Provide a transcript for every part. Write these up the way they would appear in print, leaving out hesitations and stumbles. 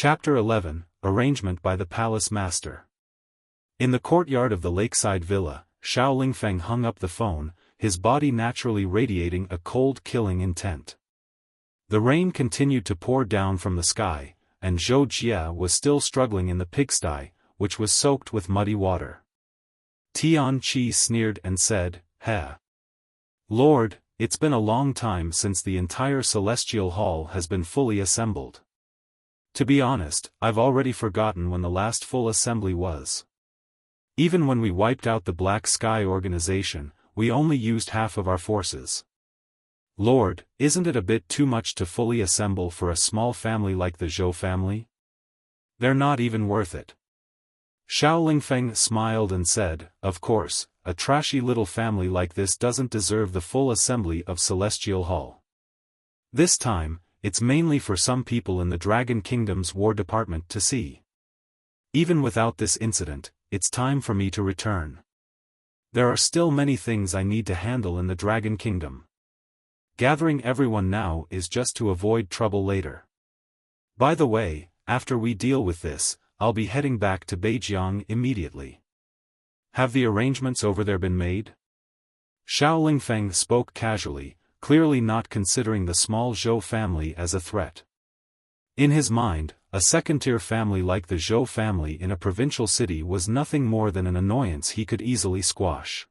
Chapter 11, Arrangement by the Palace Master. In the courtyard of the lakeside villa, Xiao Lingfeng hung up the phone, his body naturally radiating a cold killing intent. The rain continued to pour down from the sky, and Zhou Jia was still struggling in the pigsty, which was soaked with muddy water. Tian Qi sneered and said, "Heh. Lord, it's been a long time since the entire celestial hall has been fully assembled. To be honest, I've already forgotten when the last full assembly was. Even when we wiped out the Black Sky organization, we only used half of our forces. Lord, isn't it a bit too much to fully assemble for a small family like the Zhou family? They're not even worth it." Xiao Lingfeng smiled and said, "Of course, a trashy little family like this doesn't deserve the full assembly of Celestial Hall. This time, it's mainly for some people in the Dragon Kingdom's War Department to see. Even without this incident, it's time for me to return. There are still many things I need to handle in the Dragon Kingdom. Gathering everyone now is just to avoid trouble later. By the way, after we deal with this, I'll be heading back to Beijiang immediately. Have the arrangements over there been made?" Xiao Lingfeng spoke casually, clearly not considering the small Zhou family as a threat. In his mind, a second-tier family like the Zhou family in a provincial city was nothing more than an annoyance he could easily squash.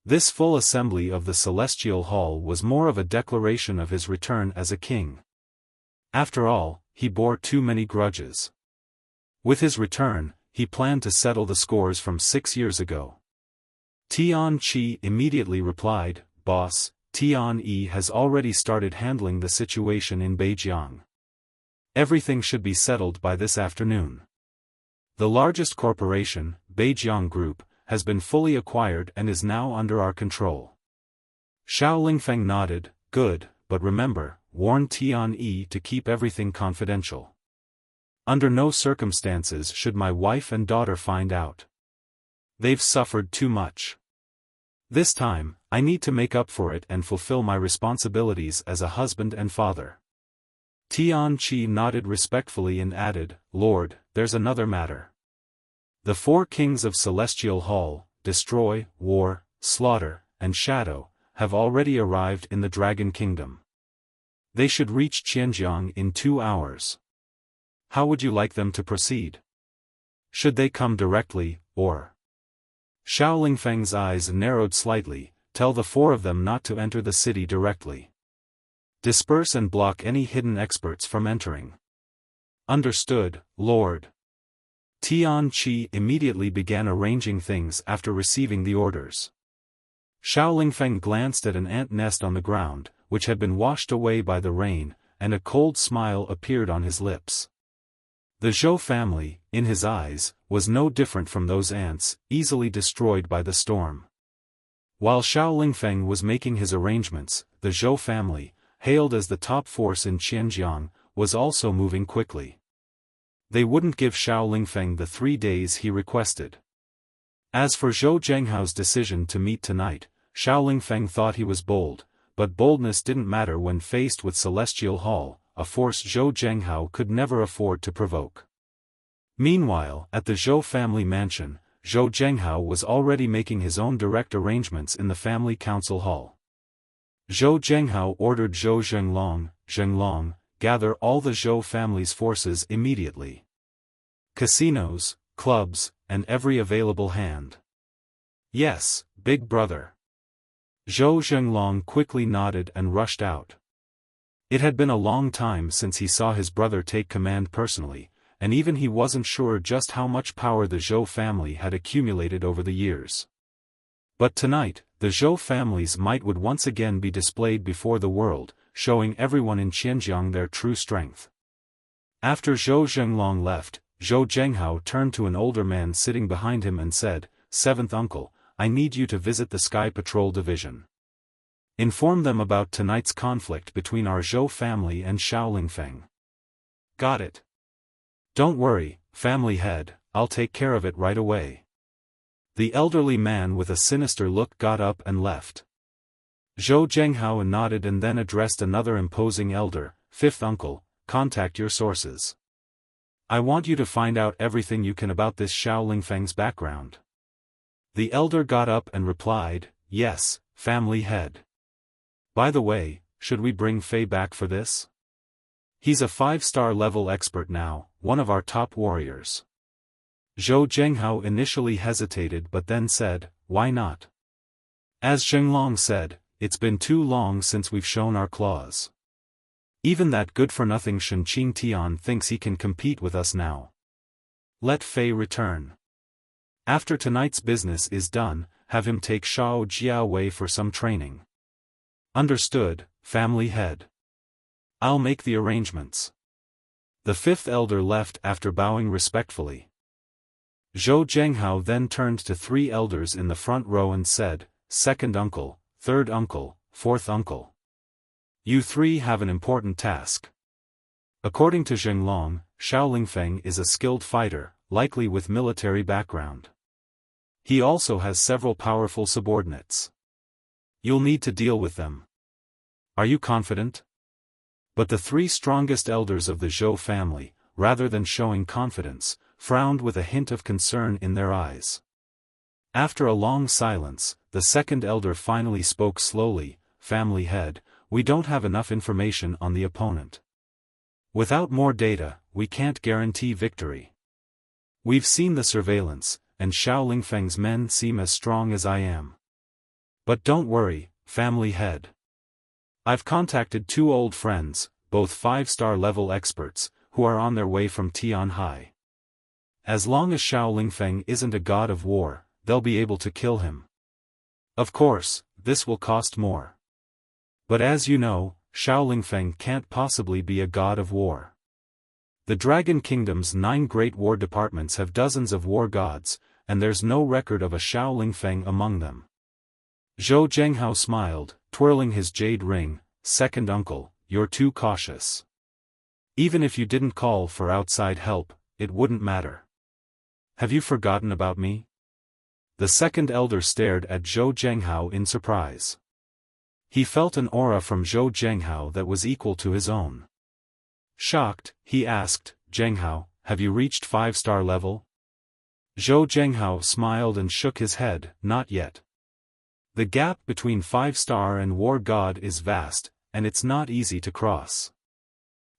This full assembly of the Celestial Hall was more of a declaration of his return as a king. After all, he bore too many grudges. With his return, he planned to settle the scores from 6 years ago. Tian Qi immediately replied, "Boss, Tian Yi has already started handling the situation in Beijiang. Everything should be settled by this afternoon. The largest corporation, Beijiang Group, has been fully acquired and is now under our control." Xiao Lingfeng nodded, "Good, but remember, warn Tian Yi to keep everything confidential. Under no circumstances should my wife and daughter find out. They've suffered too much. This time, I need to make up for it and fulfill my responsibilities as a husband and father." Tian Qi nodded respectfully and added, "Lord, there's another matter. The 4 kings of Celestial Hall, Destroy, War, Slaughter, and Shadow, have already arrived in the Dragon Kingdom. They should reach Qianjiang in 2 hours. How would you like them to proceed? Should they come directly, or—" Xiao Lingfeng's eyes narrowed slightly, "Tell the 4 of them not to enter the city directly. Disperse and block any hidden experts from entering." "Understood, Lord." Tian Qi immediately began arranging things after receiving the orders. Xiao Lingfeng glanced at an ant nest on the ground, which had been washed away by the rain, and a cold smile appeared on his lips. The Zhou family, in his eyes, was no different from those ants, easily destroyed by the storm. While Xiao Lingfeng was making his arrangements, the Zhou family, hailed as the top force in Qianjiang, was also moving quickly. They wouldn't give Xiao Lingfeng the 3 days he requested. As for Zhou Zhenghao's decision to meet tonight, Xiao Lingfeng thought he was bold, but boldness didn't matter when faced with Celestial Hall, a force Zhou Zhenghao could never afford to provoke. Meanwhile, at the Zhou family mansion, Zhou Zhenghao was already making his own direct arrangements in the family council hall. Zhou Zhenghao ordered Zhou Zhenglong, gather all the Zhou family's forces immediately. Casinos, clubs, and every available hand. "Yes, big brother." Zhou Zhenglong quickly nodded and rushed out. It had been a long time since he saw his brother take command personally, and even he wasn't sure just how much power the Zhou family had accumulated over the years. But tonight, the Zhou family's might would once again be displayed before the world, showing everyone in Qianjiang their true strength. After Zhou Zhenglong left, Zhou Zhenghao turned to an older man sitting behind him and said, "Seventh uncle, I need you to visit the Sky Patrol Division. Inform them about tonight's conflict between our Zhou family and Xiao Lingfeng." "Got it. Don't worry, family head, I'll take care of it right away." The elderly man with a sinister look got up and left. Zhou Zhenghao nodded and then addressed another imposing elder, "Fifth uncle, contact your sources. I want you to find out everything you can about this Xiao Lingfeng's background. The elder got up and replied, yes, family head. By the way, should we bring Fei back for this? He's a 5-star level expert now, one of our top warriors. Zhou Zhenghao initially hesitated but then said, why not? As Zhenglong said, it's been too long since we've shown our claws. Even that good-for-nothing Shen Qingtian thinks he can compete with us now. Let Fei return. After tonight's business is done, have him take Shao Jiao away for some training. Understood, family head. I'll make the arrangements. The 5th elder left after bowing respectfully. Zhou Zhenghao then turned to 3 elders in the front row and said, second uncle, third uncle, fourth uncle. You 3 have an important task. According to Zhenglong, Xiao Lingfeng is a skilled fighter, likely with military background. He also has several powerful subordinates. You'll need to deal with them. Are you confident? But the 3 strongest elders of the Zhou family, rather than showing confidence, frowned with a hint of concern in their eyes. After a long silence, the 2nd elder finally spoke slowly, family head, we don't have enough information on the opponent. Without more data, we can't guarantee victory. We've seen the surveillance, and Xiao Lingfeng's men seem as strong as I am. But don't worry, family head. I've contacted 2 old friends, both 5-star level experts, who are on their way from Tianhai. As long as Xiao Lingfeng isn't a god of war, they'll be able to kill him. Of course, this will cost more. But as you know, Xiao Lingfeng can't possibly be a god of war. The Dragon Kingdom's 9 great war departments have dozens of war gods, and there's no record of a Xiao Lingfeng among them. Zhou Zhenghao smiled, twirling his jade ring, second uncle, you're too cautious. Even if you didn't call for outside help, it wouldn't matter. Have you forgotten about me? The 2nd elder stared at Zhou Zhenghao in surprise. He felt an aura from Zhou Zhenghao that was equal to his own. Shocked, he asked, Zhenghao, have you reached 5-star level? Zhou Zhenghao smiled and shook his head, not yet. The gap between 5-star and war god is vast, and it's not easy to cross.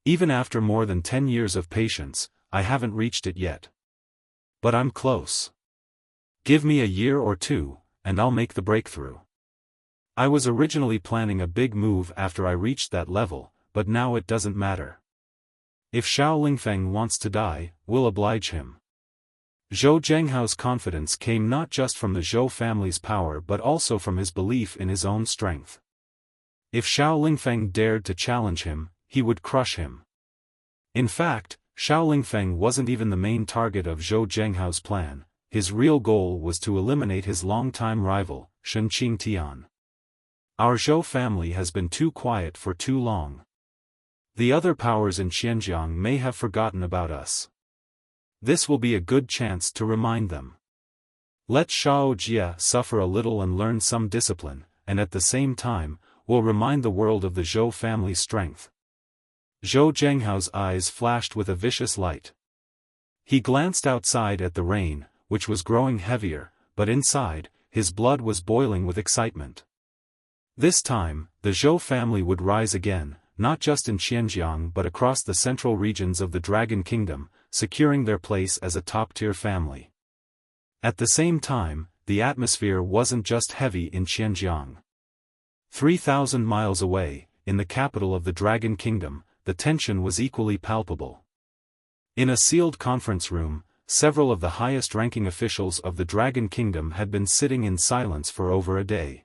Even after more than 10 years of patience, I haven't reached it yet. But I'm close. Give me a year or 2, and I'll make the breakthrough. I was originally planning a big move after I reached that level, but now it doesn't matter. If Xiao Lingfeng wants to die, we'll oblige him. Zhou Zhenghao's confidence came not just from the Zhou family's power but also from his belief in his own strength. If Xiao Lingfeng dared to challenge him, he would crush him. In fact, Xiao Lingfeng wasn't even the main target of Zhou Zhenghao's plan. His real goal was to eliminate his longtime rival, Shen Qingtian. Our Zhou family has been too quiet for too long. The other powers in Xianjiang may have forgotten about us. This will be a good chance to remind them. Let Shao Jia suffer a little and learn some discipline, and at the same time, we'll remind the world of the Zhou family's strength. Zhou Zhenghao's eyes flashed with a vicious light. He glanced outside at the rain, which was growing heavier, but inside, his blood was boiling with excitement. This time, the Zhou family would rise again, not just in Xianjiang but across the central regions of the Dragon Kingdom, securing their place as a top-tier family. At the same time, the atmosphere wasn't just heavy in Xianjiang. 3,000 miles away, in the capital of the Dragon Kingdom, the tension was equally palpable. In a sealed conference room, several of the highest-ranking officials of the Dragon Kingdom had been sitting in silence for over a day.